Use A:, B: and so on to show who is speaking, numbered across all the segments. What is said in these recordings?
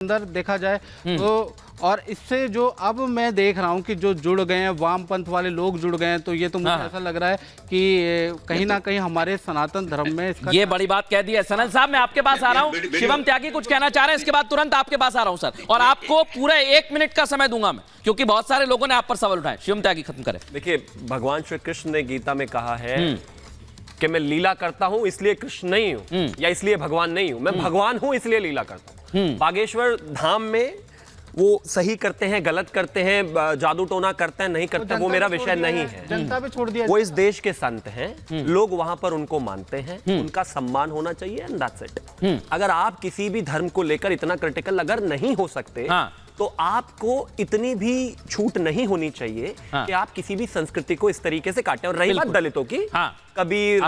A: अंदर देखा जाए तो। और इससे जो अब मैं देख रहा हूं कि जो जुड़ गए हैं वामपंथ वाले लोग जुड़ गए हैं, तो ये तो मुझे ऐसा लग रहा है कि कहीं ना कहीं हमारे सनातन धर्म में इसका
B: ये बड़ी बात कह दी है। सनल साहब मैं आपके पास आ रहा हूं, शिवम त्यागी कुछ कहना चाह रहे हैं, इसके बाद तुरंत आपके पास आ रहा हूं सर, और आपको पूरा 1 मिनट का समय दूंगा मैं, क्योंकि बहुत सारे लोगों ने आप पर सवाल उठाए। शिवम त्यागी खत्म करें।
C: देखिए, भगवान श्री कृष्ण ने गीता में कहा है कि मैं लीला करता हूं इसलिए कृष्ण नहीं हूं, या इसलिए भगवान नहीं हूं, मैं भगवान हूं इसलिए लीला करता हूं। बागेश्वर धाम में वो सही करते हैं, गलत करते हैं, जादू टोना करते हैं, नहीं करते, वो मेरा विषय नहीं है।
A: जनता पे छोड़ दिया।
C: वो इस देश के संत हैं, लोग वहां पर उनको मानते हैं, उनका सम्मान होना चाहिए, एंड दैट्स इट। अगर आप किसी भी धर्म को लेकर इतना क्रिटिकल अगर नहीं हो सकते, तो आपको इतनी भी छूट नहीं होनी चाहिए कि आप किसी भी संस्कृति को इस तरीके से काटें। और रही बात दलितों की, कबीर,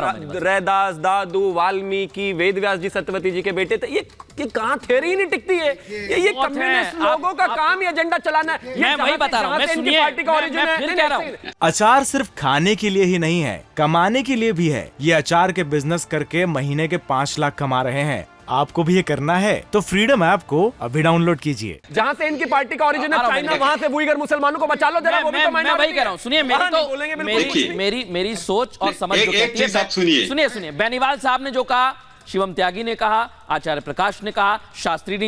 C: रैदास, दादू, वाल्मीकि, वेदव्यास जी सत्यवती जी के बेटे थे, ये कहां थ्योरी ही नहीं टिकती है। ये कम्युनिस्ट लोगों का काम, ये एजेंडा चलाना है।
B: मैं वही बता रहा हूं, मैं सुनिए,
C: पार्टी का ओरिजिन है।
B: फिर कह रहा हूं,
D: अचार सिर्फ खाने के लिए ही नहीं है, कमाने के लिए भी है। ये अचार के बिजनेस करके महीने के 5 लाख कमा रहे हैं। आपको भी ये करना है तो फ्रीडम ऐप को अभी डाउनलोड कीजिए।
C: जहां से इनकी पार्टी का ओरिजिन है चाइना, वहां से उइगर मुसलमानों को बचा लो जरा। वो भी तो
B: मैं वही कह रहा हूं। सुनिए, मेरी सोच और समझ जो कहती है, सुनिए, बेनीवाल साहब ने जो कहा, शिवम त्यागी ने कहा, आचार्य प्रकाश ने कहा, शास्त्री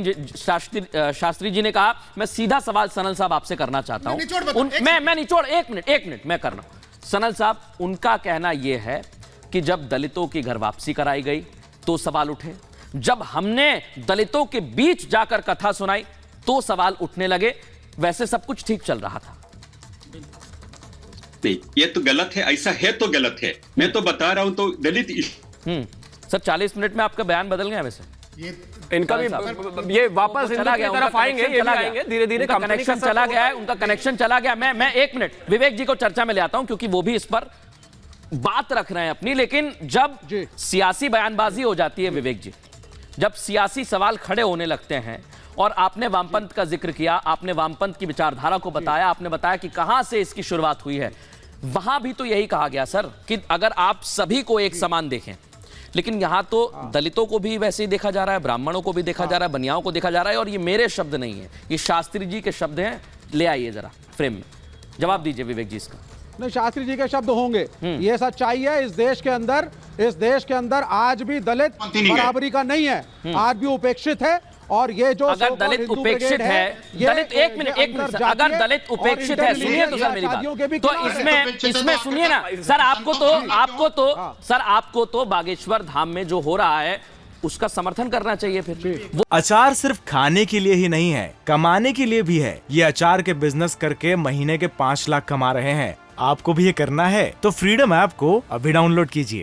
B: जी ने कहा, मैं सीधा सवाल सनल साहब आपसे करना चाहता हूं। मैं निचोड़ 1 मिनट मैं करना। सनल साहब, उनका कहना यह है कि जब दलितों की घर वापसी कराई गई तो सवाल उठे, जब हमने दलितों के बीच जाकर कथा सुनाई तो सवाल उठने लगे, वैसे सब कुछ ठीक चल रहा था।
E: नहीं, ये तो गलत है, ऐसा है तो गलत है। मैं तो बता रहा हूं, तो दलित
B: सर 40 मिनट में आपका बयान बदल गया। वैसे
C: इनका भी ये वापस
B: चला गया,
C: तरफ आएंगे, धीरे-धीरे
B: कनेक्शन चला गया है, उनका कनेक्शन चला गया। मैं 1 मिनट विवेक जी को चर्चा में ले आता हूं, क्योंकि वो भी इस पर बात रख रहे हैं अपनी। लेकिन जब सियासी बयानबाजी हो जाती है विवेक जी, जब सियासी सवाल खड़े होने लगते हैं, और आपने वामपंथ का जिक्र किया, आपने वामपंथ की विचारधारा को बताया, आपने बताया कि कहां से इसकी शुरुआत हुई है, वहां भी तो यही कहा गया सर कि अगर आप सभी को एक समान देखें, लेकिन यहां तो दलितों को भी वैसे ही देखा जा रहा है, ब्राह्मणों को भी देखा जा रहा है, बनियाओं को देखा जा रहा है। और ये मेरे शब्द नहीं है, ये शास्त्री जी के शब्द हैं। ले आइए जरा फ्रेम में, जवाब दीजिए विवेक जी इसका।
F: नहीं, शास्त्री जी के शब्द होंगे, ये सच्चाई है। इस देश के अंदर आज भी दलित बराबरी का नहीं है, आज भी उपेक्षित है। और ये जो
B: अगर दलित उपेक्षित है, दलित एक मिनट अगर दलित उपेक्षित है, सुनिए तो सर मेरी बात, तो इसमें सुनिए ना सर, आपको तो बागेश्वर धाम में जो हो रहा है उसका समर्थन करना चाहिए। फिर
D: अचार सिर्फ खाने के लिए ही नहीं है, कमाने के लिए भी है। ये अचार के बिजनेस करके महीने के 5 लाख कमा रहे हैं। आपको भी ये करना है तो फ्रीडम ऐप को अभी डाउनलोड कीजिए।